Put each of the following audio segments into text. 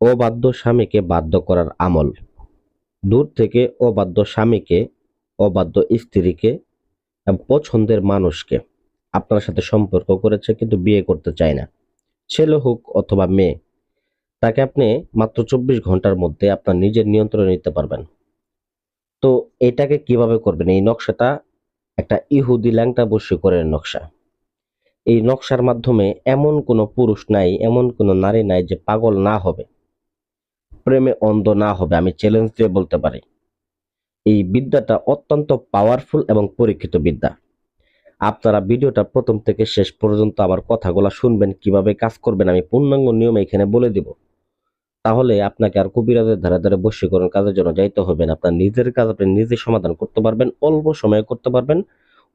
অবাধ্য স্বামীকে বাধ্য করার আমল। দূর থেকে অবাধ্য স্বামীকে, অবাধ্য স্ত্রীকে এবং পছন্দের মানুষকে আপনার সাথে সম্পর্ক করেছে কিন্তু বিয়ে করতে চায় না, ছেলে হোক অথবা মেয়ে, তাকে আপনি মাত্র 24 ঘন্টার মধ্যে আপনার নিজের নিয়ন্ত্রণে নিতে পারবেন। তো এটাকে কিভাবে করবেন? এই নকশাটা একটা ইহুদি ল্যাংটা বশীকরণের নকশা। এই নকশার মাধ্যমে এমন কোনো পুরুষ নাই, এমন কোনো নারী নাই যে পাগল না হবে, প্রেমে অন্ধ না হবে। আমি চ্যালেঞ্জ দিয়ে বলতে পারি এই বিদ্যাটা অত্যন্ত পাওয়ারফুল এবং পরীক্ষিত বিদ্যা। আপনারা ভিডিওটা প্রথম থেকে শেষ পর্যন্ত আমার কথাগুলো শুনবেন, কিভাবে কাজ করবেন আমি পূর্ণাঙ্গ নিয়ম এখানে বলে দিব। তাহলে আপনাকে আর কবিরাজের ধারে ধারে বশীকরণ কাজের জন্য যাইতে হবে না। আপনার নিজের কাজ আপনি নিজে সমাধান করতে পারবেন, অল্প সময়ে করতে পারবেন,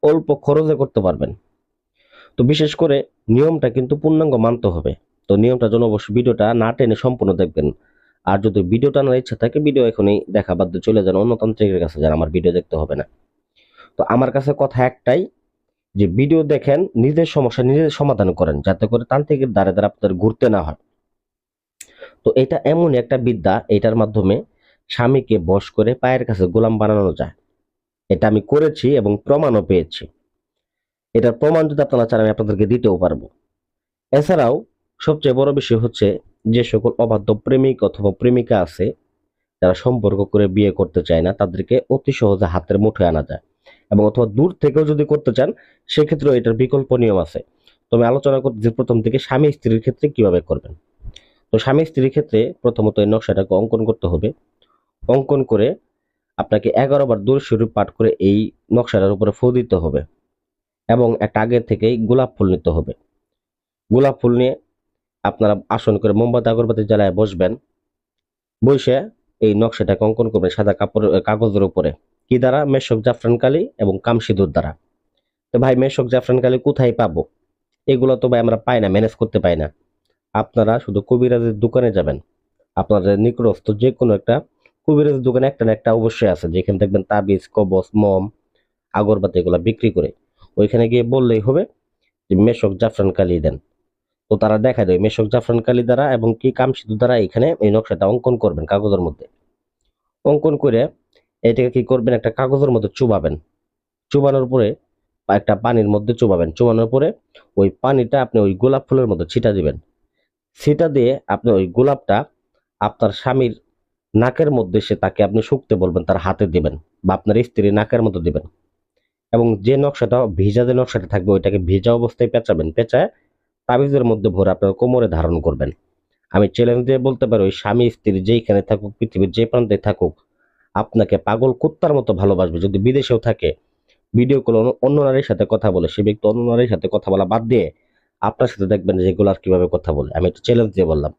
অল্প খরচে করতে পারবেন। তো বিশেষ করে নিয়মটা কিন্তু পূর্ণাঙ্গ মানতে হবে। তো নিয়মটার জন্য অবশ্যই ভিডিওটা না টেনে সম্পূর্ণ দেখবেন। আর যদি ভিডিও টানার ইচ্ছা থাকে, ভিডিও এখনই দেখা বাদ দিয়ে চলে যান অন্য তান্ত্রিকের কাছে, যান, আমার ভিডিও দেখতে হবে না। তো আমার কাছে কথা একটাই, যে ভিডিও দেখেন, নিজের সমস্যা নিজে সমাধান করেন, যাতে করে তান্ত্রিকের দ্বারে দ্বারা আপনাদের ঘুরতে না হয়। তো এটা এমনই একটা বিদ্যা, এটার মাধ্যমে স্বামীকে বশ করে পায়ের কাছে গোলাম বানানো যায়। এটা আমি করেছি এবং প্রমাণও পেয়েছি। এটার প্রমাণ যদি আপনারা চান আমি আপনাদেরকে দিতেও পারবো। এছাড়াও সবচেয়ে বড় বিষয় হচ্ছে, যে সকল অবাধ্য প্রেমিক অথবা প্রেমিকা আছে যারা সম্পর্ক করে বিয়ে করতে চায় না, তাদেরকে অতি সহজে হাতের মুঠোয় আনা যায়। এবং অথবা দূর থেকেও যদি করতে চান, সেক্ষেত্রেও এটার বিকল্প নিয়ম আছে। তবে আলোচনা করতে যে প্রথম থেকে স্বামী স্ত্রীর ক্ষেত্রে কিভাবে করবেন। তো স্বামী স্ত্রীর ক্ষেত্রে প্রথমত এই নকশাটাকে অঙ্কন করতে হবে। অঙ্কন করে আপনাকে 11 বার দূর শরীফ পাঠ করে এই নকশাটার উপরে ফু দিতে হবে এবং একটা আগে থেকেই গোলাপ ফুল নিতে হবে। গোলাপ ফুল নিয়ে আপনারা আসন করে মোমবাতি আগরবাতি জ্বালায় বসবেন। বসে এই নকশাটাকে অঙ্কন করবেন সাদা কাগজের উপরে। কি দ্বারা? মেশক জাফরান কালি এবং কামসিঁদুর দ্বারা। তো ভাই, মেশক জাফরান কালি কোথায় পাবো? এগুলো তো ভাই আমরা পাই না, ম্যানেজ করতে পাই না। আপনারা শুধু কবিরাজের দোকানে যাবেন। আপনাদের নিকটস্থ যে কোনো একটা কবিরাজের দোকানে একটা না একটা অবশ্যই আছে, যেখানে দেখবেন তাবিজ, কবচ, মম, আগরবাতি এগুলো বিক্রি করে। ওইখানে গিয়ে বললেই হবে যে মেশক জাফরান কালি দেন। তো তারা দেখা দেয় মেশক জাফরান কালি দ্বারা এবং কি কামসিঁদুর দ্বারা এখানে এই নকশাটা অঙ্কন করবেন কাগজের মধ্যে। অঙ্কন করে এটাকে কি করবেন, একটা কাগজের মধ্যে চুবাবেন। চুবানোর পরে বা একটা পানির মধ্যে চুবাবেন। চুবানোর পরে ওই পানিটা আপনি ওই গোলাপ ফুলের মধ্যে ছিটা দিবেন। ছিটা দিয়ে আপনি ওই গোলাপটা আপনার স্বামীর নাকের মধ্যে সে তাকে আপনি শুকতে বলবেন, তার হাতে দিবেন বা আপনার স্ত্রীর নাকের মধ্যে দিবেন। এবং যে নকশাটা ভিজা, যে নকশাটা থাকবে ওইটাকে ভিজা অবস্থায় পেঁচাবেন। পেঁচায় তাবিজের মধ্যে ভরে আপনার কোমরে ধারণ করবেন। আমি চ্যালেঞ্জ দিয়ে বলতে পারি, ওই স্বামী স্ত্রী যেইখানে থাকুক, পৃথিবীর যে প্রান্তে থাকুক, আপনাকে পাগল কুত্তার মতো ভালোবাসবে। যদি বিদেশেও থাকে, ভিডিও কল অন্য নারীর সাথে কথা বলে, সে ব্যক্তি অন্য নারীর সাথে কথা বলা বাদ দিয়ে আপনার সাথে দেখবেন যে এগুলো আর কিভাবে কথা বলে। আমি একটু চ্যালেঞ্জ দিয়ে বললাম।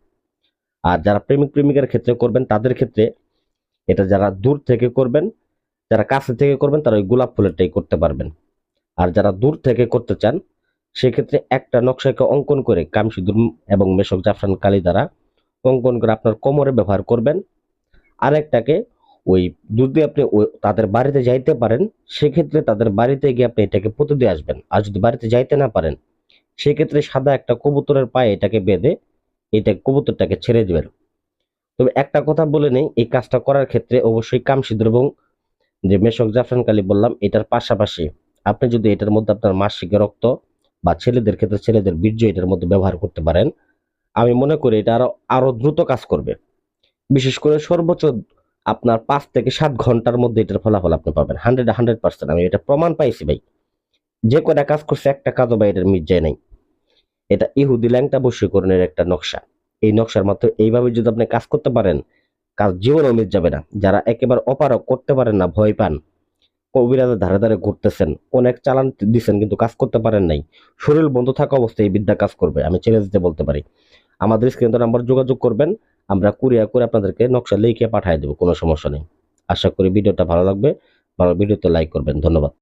আর যারা প্রেমিক প্রেমিকার ক্ষেত্রে করবেন, তাদের ক্ষেত্রে এটা যারা দূর থেকে করবেন, যারা কাছে থেকে করবেন, তারা ওই গোলাপ ফুলেরটাই করতে পারবেন। আর যারা দূর থেকে করতে চান, সেক্ষেত্রে একটা নকশাকে অঙ্কন করে কামসিঁদুর এবং মেশক জাফরান কালি দ্বারা অঙ্কন করে আপনার কোমরে ব্যবহার করবেন। আরেকটাকে ওই যদি আপনি তাদের বাড়িতে যাইতে পারেন, সেক্ষেত্রে তাদের বাড়িতে গিয়ে আপনি এটাকে পুঁতে দিয়ে আসবেন। আর যদি বাড়িতে যাইতে না পারেন, সেক্ষেত্রে সাদা একটা কবুতরের পায়ে এটাকে বেঁধে এটা কবুতরটাকে ছেড়ে দিবেন। তবে একটা কথা বলে নেই, এই কাজটা করার ক্ষেত্রে অবশ্যই কামসিঁদুর এবং যে মেশক জাফরান কালি বললাম এটার পাশাপাশি আপনি যদি এটার মধ্যে আপনার মাসিক রক্ত বা ছেলেদের ক্ষেত্রে ছেলেদের বীর্য এটার মধ্যে ব্যবহার করতে পারেন, আমি মনে করি এটা আরো দ্রুত কাজ করবে। বিশেষ করে সর্বোচ্চ আপনার 5 থেকে 7 ঘন্টার মধ্যে এটার ফলাফল আপনি পাবেন। 100%। আমি এটা প্রমাণ পাইছি ভাই। যে কয়টা কাজ করছে একটা কাজও ভাই এটার মিট যায় নাই। এটা ইহুদি ল্যাংটা বশীকরণের একটা নকশা। এই নকশার মাধ্যমে এইভাবে যদি আপনি কাজ করতে পারেন, কাজ জীবনেও মিট যাবে না। যারা একেবারে অপারক, করতে পারেন না, ভয় পান, কবিরাজের ধারে ধারে ঘুরতেছেন, অনেক চালান দিচ্ছেন কিন্তু কাজ করতে পারেন নাই, শরীর বন্ধ থাকা অবস্থায় এই বিদ্যা কাজ করবে, আমি চ্যালেঞ্জ দিয়ে বলতে পারি। আমাদের স্ক্রিন নাম্বার যোগাযোগ করবেন, আমরা কুরিয়ার করে আপনাদেরকে নকশা লিখে পাঠিয়ে দেবো, কোনো সমস্যা নেই। আশা করি ভিডিওটা ভালো লাগবে। ভালো ভিডিওতে লাইক করবেন। ধন্যবাদ।